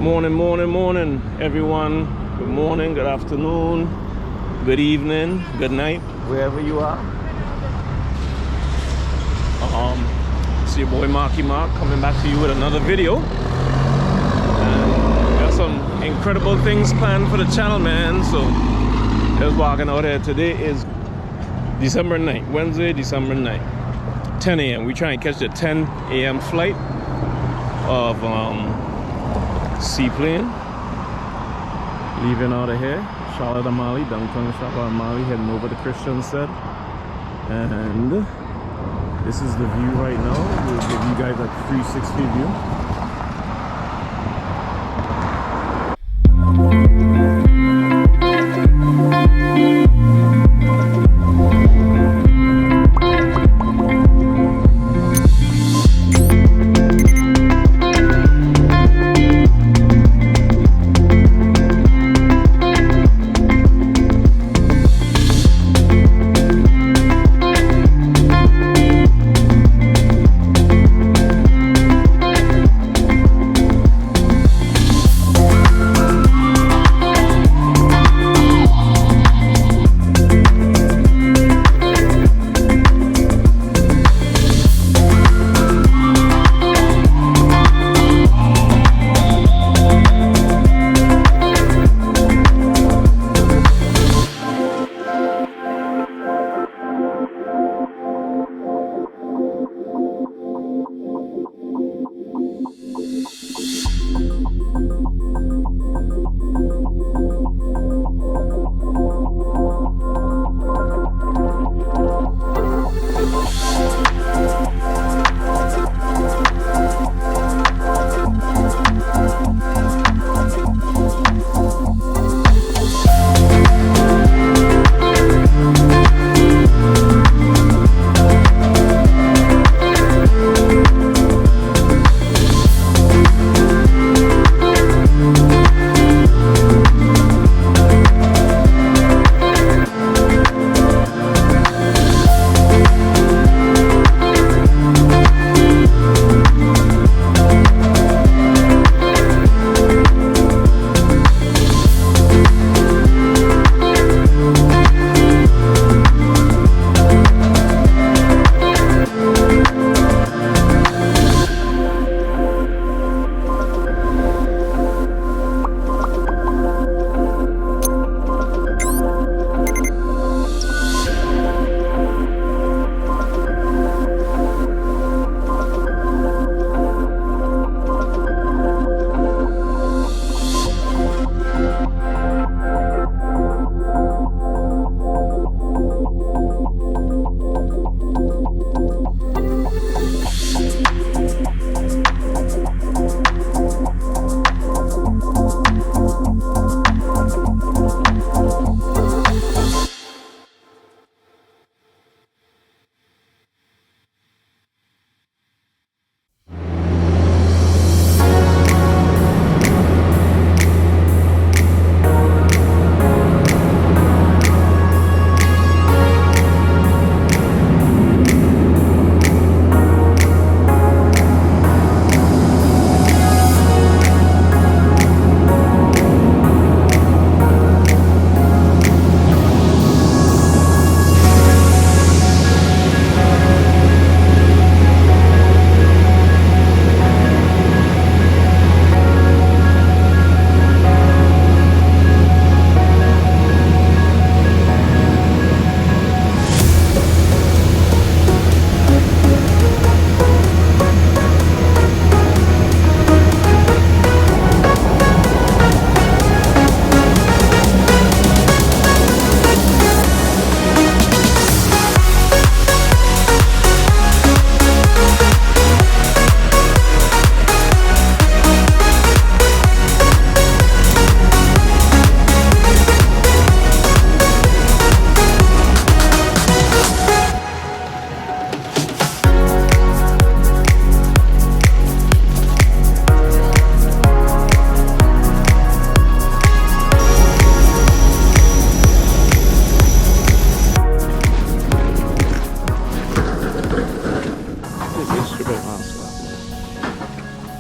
Morning, everyone. Good morning, good afternoon, good evening, good night, wherever you are. It's your boy Marky Mark coming back to you with another video. And got some incredible things planned for the channel, man. So just walking out here. Today is December 9th, Wednesday, December 9th, 10 a.m. We try and catch the 10 a.m. flight of seaplane. Leaving out of here, Charlotte Amalie, downtown Charlotte Amalie, heading over to Christiansted. And this is the view right now. We'll give you guys a 360 view.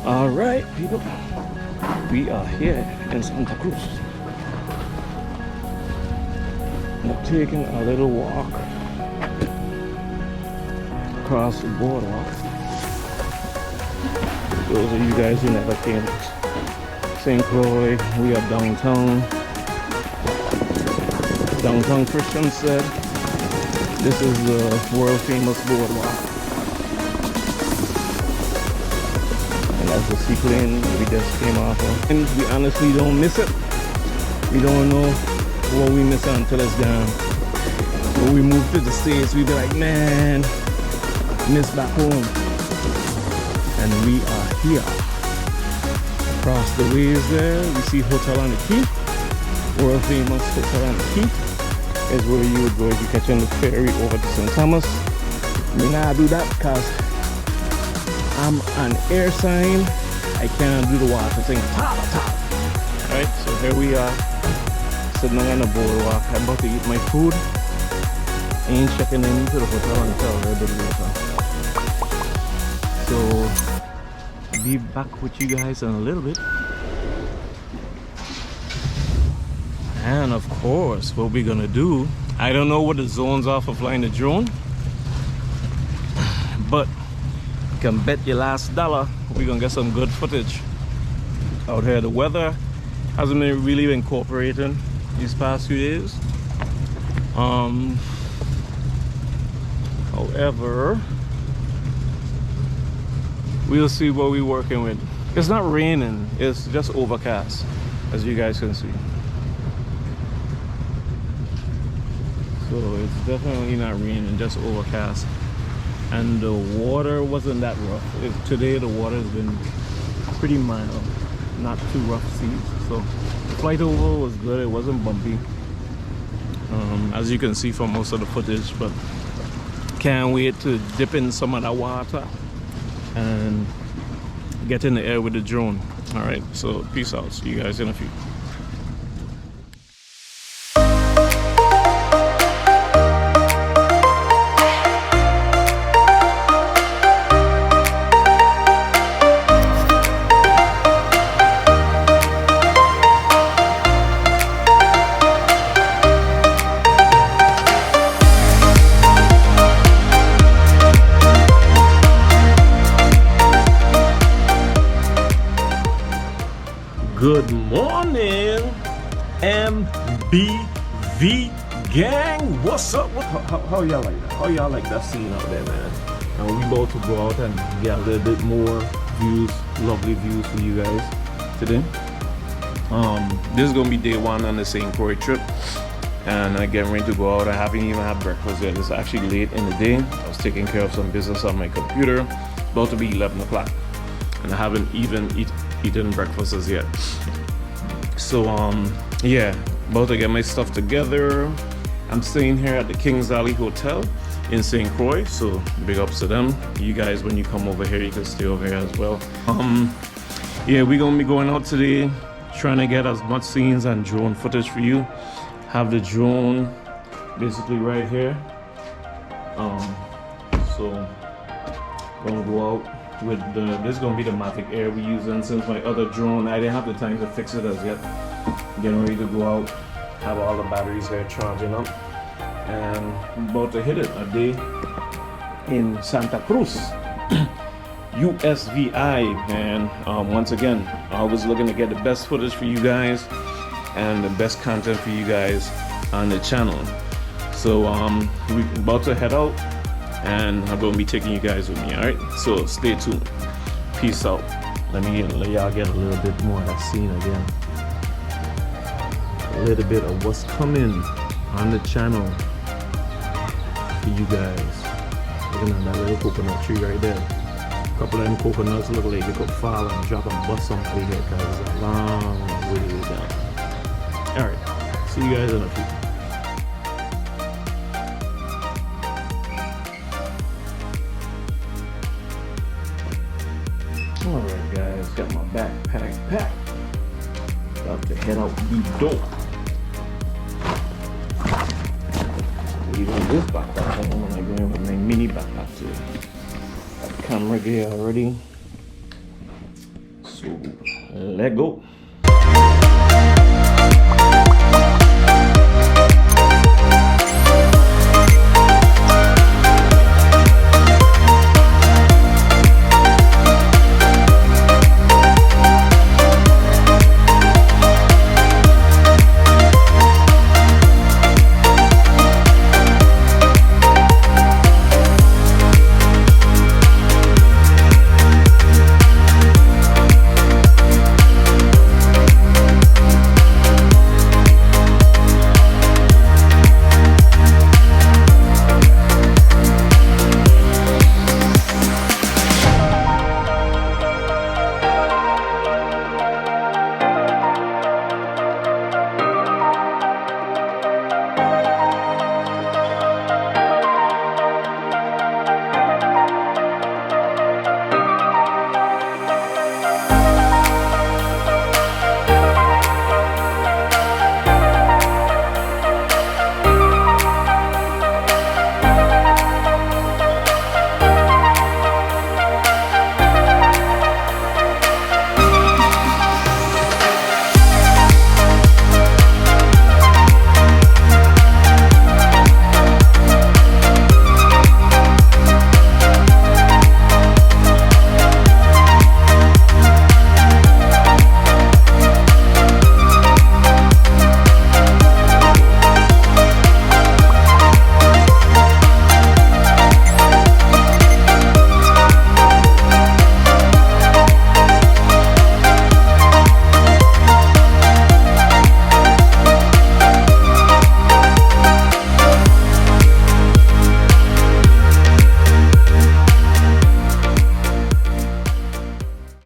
All right, people. We are here in Santa Cruz. We're taking a little walk across the boardwalk. Those of you guys who never came to St. Croix, we are downtown Christiansted. This is the world famous boardwalk. And that's the seaplane we just came off of. And we honestly don't miss it. We don't know what we miss until it's gone. When we move to the States, we be like, man, miss back home. And we are here. Across the ways there, we see Hotel on the Key. World famous Hotel on the Key is where you would go if you're catching the ferry over to St. Thomas. Me not do that because I'm an air sign. I can't do the water thing. Alright, so here we are, sitting on the boardwalk. I'm about to eat my food. Ain't checking into the hotel until a little bit later. So, be back with you guys in a little bit. And of course, what we're gonna do, I don't know what the zones are for flying the drone, but you can bet your last dollar we're gonna get some good footage out here. The weather hasn't been really been cooperating these past few days. However, we'll see what we're working with. It's not raining, it's just overcast, as you guys can see. So it's definitely not raining, just overcast. And the water wasn't that rough. Today the water has been pretty mild, not too rough seas. So the flight over was good, it wasn't bumpy. As you can see from most of the footage, but can't wait to dip in some of that water and get in the air with the drone. All right, so peace out, see you guys in a few. Good morning, MBV gang. What's up? How y'all like that? How y'all like that scene out there, man? And we about to go out and get a little bit more views, lovely views for you guys today. This is gonna be day one on the St. Croix trip, and I'm getting ready to go out. I haven't even had breakfast yet. It's actually late in the day. I was taking care of some business on my computer. About to be 11 o'clock, and I haven't even eaten breakfast as yet. So yeah, about to get my stuff together. I'm staying here at the Kings Alley Hotel in St. Croix, so big ups to them. You guys, when you come over here, you can stay over here as well. Yeah, we're gonna be going out today, trying to get as much scenes and drone footage for you. Have the drone basically right here. So gonna go out with this is gonna be the Mavic Air we're using, since my other drone I didn't have the time to fix it as yet. Getting ready to go out, have all the batteries there charging up, and I'm about to hit it a day in Santa Cruz USVI, man. Once again, I was looking to get the best footage for you guys and the best content for you guys on the channel. So we're about to head out, and I'm going to be taking you guys with me. All right, so stay tuned. Peace out. Let y'all get a little bit more of that scene again, a little bit of what's coming on the channel for you guys. Looking at that little coconut tree right there. A couple of them coconuts look like they could fall and drop and bust somebody here, because it's a long way down. All right, see you guys in a few. Alright guys, got my backpack packed. About to head out the door. Leaving this backpack home, and I'm going with my mini backpack today. Got the camera gear already. So Let go.